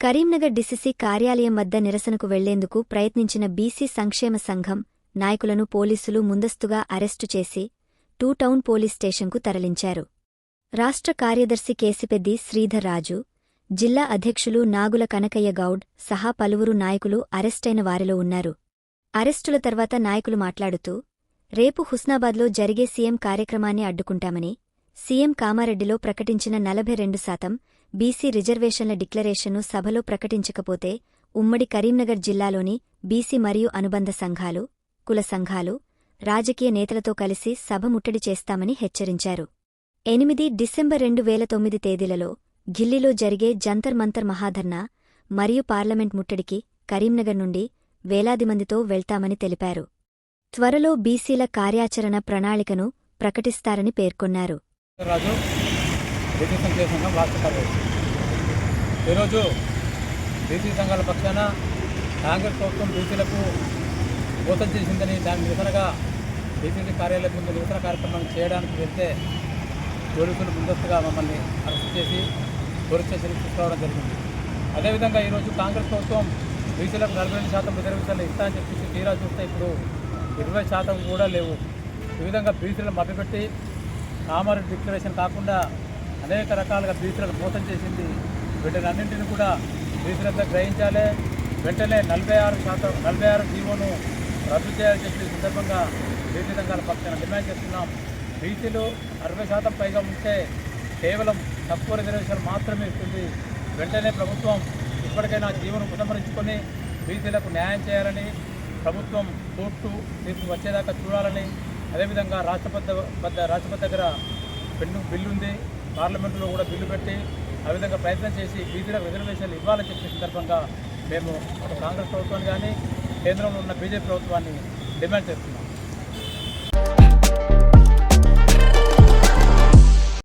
Karimnagar DCC కార్యాలయం వద్ద నిరసనకు వెళ్లేందుకు ప్రయత్నించిన బీసీ సంక్షేమ సంఘం నాయకులను పోలీసులు ముందస్తుగా అరెస్టు చేసి టౌన్ పోలీస్ స్టేషన్కు తరలించారు. రాష్ట్ర కార్యదర్శి కేసిపెద్ది శ్రీధర్ రాజు, జిల్లా అధ్యక్షులు నాగుల కనకయ్య గౌడ్ సహా పలువురు నాయకులు అరెస్టైన వారిలో ఉన్నారు. అరెస్టుల తర్వాత నాయకులు మాట్లాడుతూ, రేపు హుస్నాబాద్లో జరిగే సీఎం కార్యక్రమాన్ని అడ్డుకుంటామని, సీఎం కామారెడ్డిలో ప్రకటించిన 42% బీసీ రిజర్వేషన్ల డిక్లరేషన్ను సభలో ప్రకటించకపోతే ఉమ్మడి కరీంనగర్ జిల్లాలోని బీసీ మరియు అనుబంధ సంఘాలు, కుల సంఘాలు, రాజకీయ నేతలతో కలిసి సభ ముట్టడి చేస్తామని హెచ్చరించారు. 8 డిసెంబర్ 2009 తేదీలలో ఢిల్లీలో జరిగే జంతర్ మంతర్ మహాధర్నా మరియు పార్లమెంట్ ముట్టడికి కరీంనగర్ నుండి వేలాది మందితో వెళ్తామని తెలిపారు. త్వరలో బీసీల కార్యాచరణ ప్రణాళికను ప్రకటిస్తారని పేర్కొన్నారు. ఈరోజు బీసీ సంఘాల పక్షాన కాంగ్రెస్ ప్రభుత్వం బీసీలకు మోసం చేసిందని దాని నిరసనగా బీసీ కార్యాలయం ముందు నిరసన కార్యక్రమాన్ని చేయడానికి వెళ్తే పోలీసులు ముందస్తుగా మమ్మల్ని అరెస్ట్ చేసి పోలీస్ స్టేషన్కి తీసుకురావడం జరిగింది. అదేవిధంగా ఈరోజు కాంగ్రెస్ ప్రభుత్వం బీసీలకు 42% రిజర్వేషన్లు ఇస్తామని చెప్పేసి తీరా చూస్తే ఇప్పుడు 20% కూడా లేవు. ఈ విధంగా బీసీలను మభ్యపెట్టి కామారెడ్డి డిక్లరేషన్ కాకుండా అనేక రకాలుగా బీసీలకు మోసం చేసింది. వీటినన్నింటినీ కూడా బీసీలంతా గ్రహించాలి. వెంటనే 46 జీవోను రద్దు చేయాలని చెప్పి సందర్భంగా బీసీ సంఘాల పక్షాన డిమాండ్ చేస్తున్నాం. బీసీలు 60% పైగా ఉంటే కేవలం తక్కువ రిజర్వేషన్ మాత్రమే ఇస్తుంది. వెంటనే ప్రభుత్వం ఇప్పటికైనా జీవోను ఉపసంహరించుకొని బీసీలకు న్యాయం చేయాలని, ప్రభుత్వం కోర్టు తీర్పు వచ్చేదాకా చూడాలని, అదేవిధంగా రాష్ట్రపతి దగ్గర బిల్లు ఉంది, పార్లమెంటులో కూడా బిల్లు పెట్టి ఆ విధంగా ప్రయత్నం చేసి బీసీలకు రిజర్వేషన్లు ఇవ్వాలని చెప్పే సందర్భంగా మేము కాంగ్రెస్ ప్రభుత్వాన్ని కానీ కేంద్రంలో ఉన్న బీజేపీ ప్రభుత్వాన్ని డిమాండ్ చేస్తున్నాం.